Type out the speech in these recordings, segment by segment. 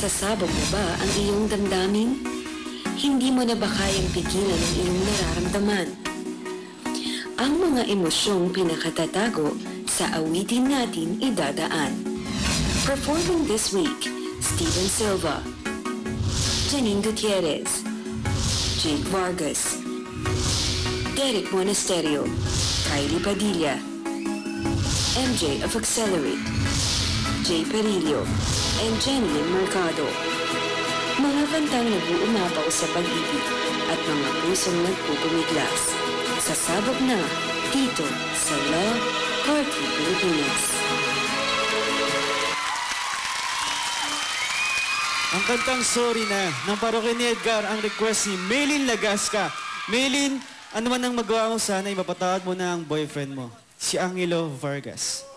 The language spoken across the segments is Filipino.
Sasabog mo ba ang iyong damdamin? Hindi mo na ba kayang pigilan ang iyong nararamdaman? Ang mga emosyong pinakatatago sa awitin natin idadaan. Performing this week, Steven Silva, Janine Gutierrez, Jake Vargas, Derek Monasterio, Kylie Padilla, MJ of Accelerate, Jay Perillo, and Jenny Mercado. Mga kantang nag-uumapaw sa pag-ibig at mga pusong nagpupumiglas. Sasabog na dito sa Love Party Pilipinas. Ang kantang Sorry Na ng Parokya ni Edgar ang request ni Maylin Lagasca. Maylin, ano man ang magawa mo, sana ipapatawad mo na ang boyfriend mo, si Angelo Vargas.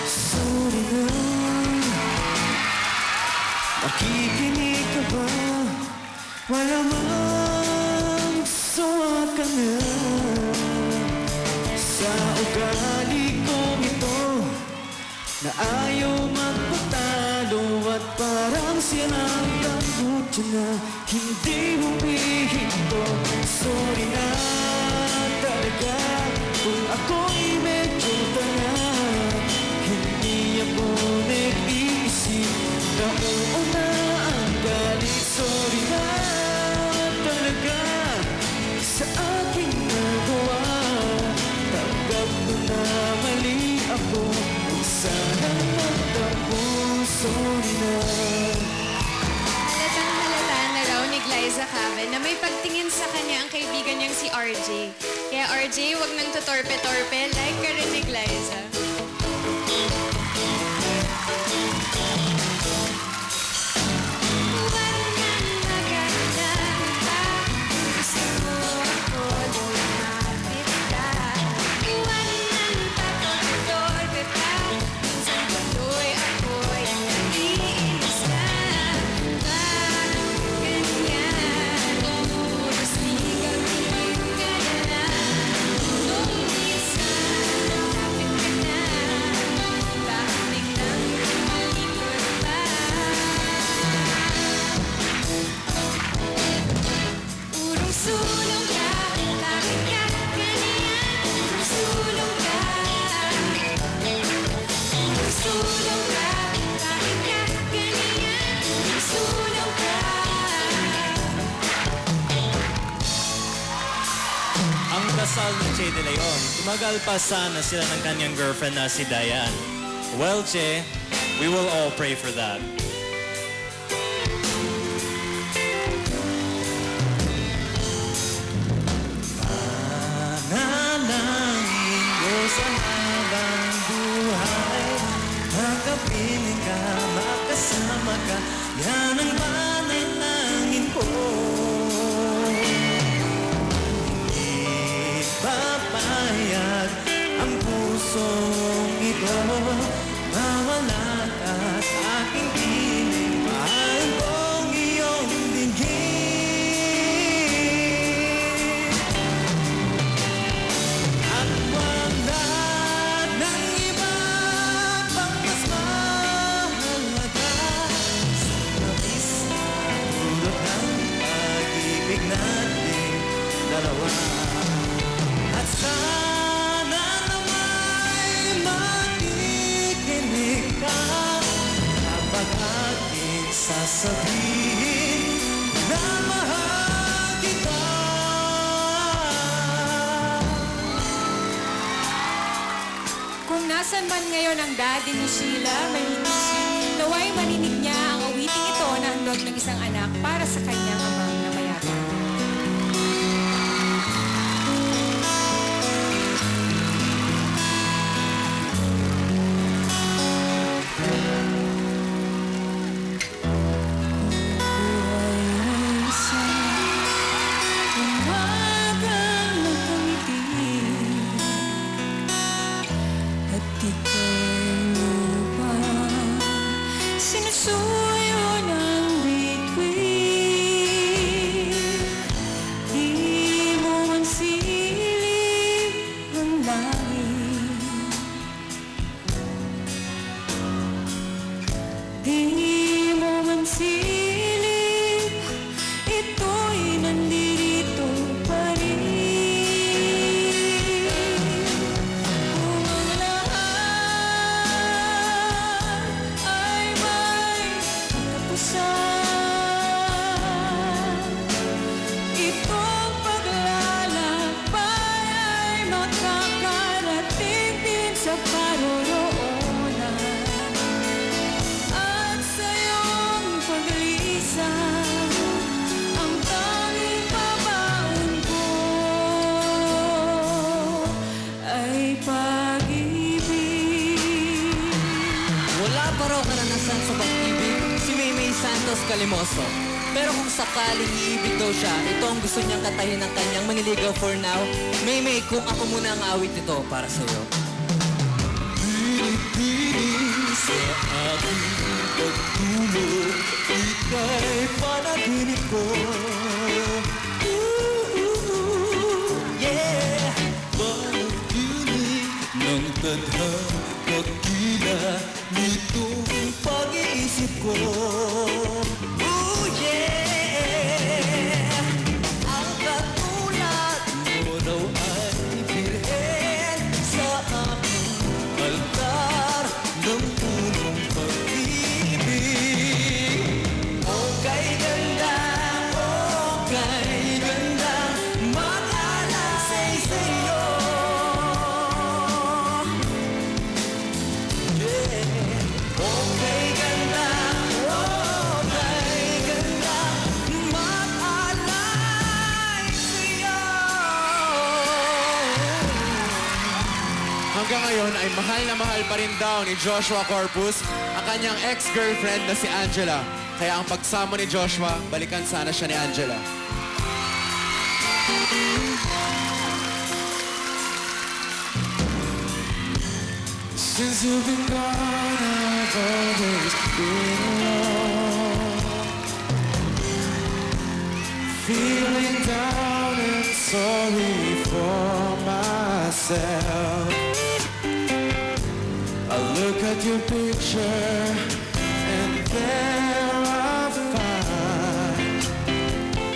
Sorry na, nakikinig ka ba? Wala mang suwat ka na sa ugali kong ito na ayaw magpatalo at parang sinanggagot na hindi mo pihinto. Sorry na talaga kung ako'y medyo tanga, hindi ako nag-iisip na oo na ang galit. Sorry na talaga sa aking nagawa, tanggap mo na mali ako, kung sana magtampo. Sorry na. Halatang halata na raw ni Glyza Caven na may pagtingin sa kanya ang kaibigan niyang si RJ. Kaya RJ, wag nang tutorpe-torpe, like ka rin ni Glyza. Ang kasal ni Che De Leon, tumagal pa sana sila ng kanyang girlfriend na si Diane. Well, Che, we will all pray for that. Panalangin ko sa habang buhay, makapiling ka, makasama ka, yan ang panalangin ko. Papayag ang pusong ito, mawala ka sa aking piling, mahal kong iyong dinggin. At wala ng iba pang mas mahalaga sa labis tulad ng pag-ibig natin dalawa. At sana nama'y makikinig ka kapag aking sasabihin na mahal kita. Kung nasan man ngayon ang daddy ni Sheila, Mahinisi, naway marinig niya ang awiting ito na handog ng isang anak para sa kanyang amang namayapa. Sinusuyo ng bituin. Carlos Calimoso. Pero kung sakaling iibig daw siya, ito ang gusto niyang katahin ng kanyang maniligaw for now. Maymay, kung ako muna ang awit ito para sa'yo. Pili-pili sa aking pagtulog, ika'y panaginip ko. Yeah! Panaginip ng tadhana, dakila nitong pag-iisip ko. Ooh, yeah! Ang katulad mo raw ay ibigin sa aking altar ng punong pag-ibig. Okay ganda, mag-alasay sa'yo. Yeah. Okay ganda, mag-alay sa'yo. Hanggang ngayon ay mahal na mahal pa rin daw ni Joshua Corpus ang kanyang ex-girlfriend na si Angela. Kaya ang pagsama ni Joshua, balikan sana siya ni Angela. Since you've been gone, I've always been alone, feeling down and sorry for myself. I look at your picture and there I find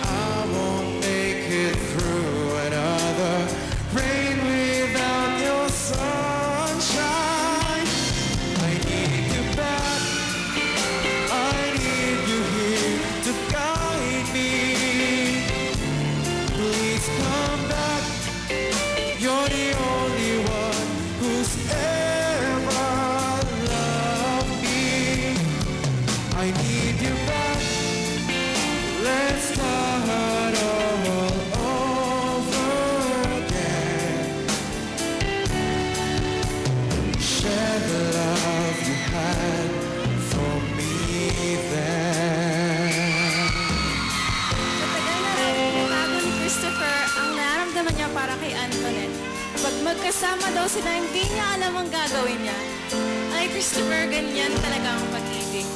I won't make it through another rain without your sunshine. I need you back, I need you here to guide me. Please come back, you're the only one who's ever loved me. I need you back, let's start all over again. Share the love you had for me then. Matagal na rin binago ni Christopher ang nararamdaman niya para kay Antoinette. Pag magkasama daw sila, hindi niya alam ang gagawin niya. Ay, Christopher, ganyan talaga ang pag-ibig.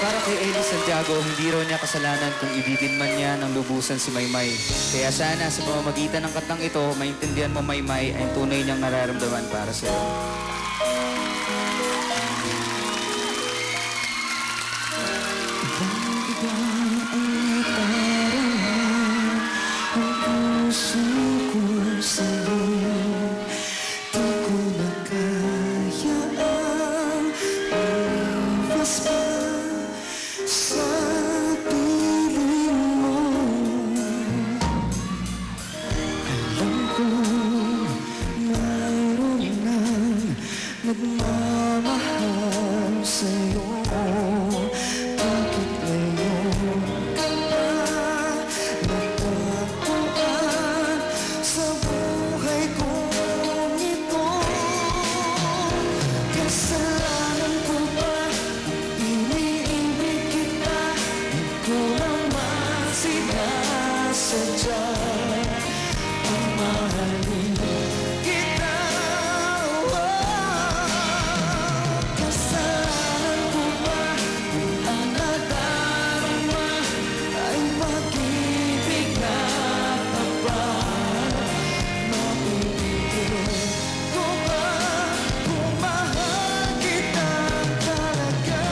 Para kay Ellie Santiago, hindi raw niya kasalanan kung ibigin man niya ng lubusan si Maymay. Kaya sana sa pamamagitan ng katang ito, maintindihan mo Maymay ang tunay niyang nararamdaman para sa'yo. sadya ang mahalin kita. Kasalanan ko ba kung ang nadarama ay pag-ibig na tapat? Mauulit ko ba kung mahal kita talaga?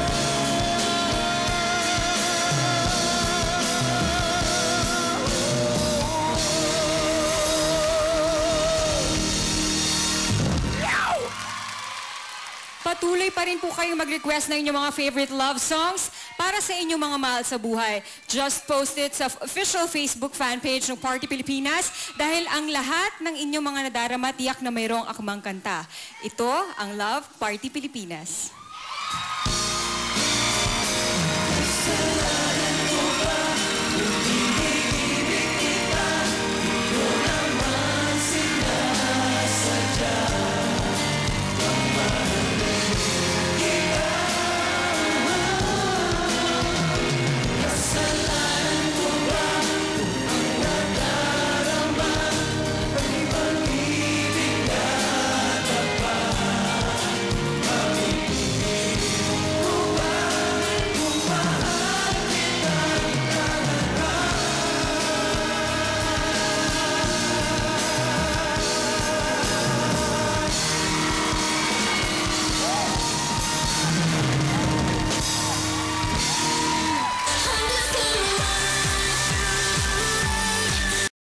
Patuloy pa rin po kayong mag-request ng inyong mga favorite love songs para sa inyong mga mahal sa buhay. Just post it sa official Facebook fan page ng Party Pilipinas dahil ang lahat ng inyong mga nadarama tiyak na mayroong akmang kanta. Ito ang Love Party Pilipinas.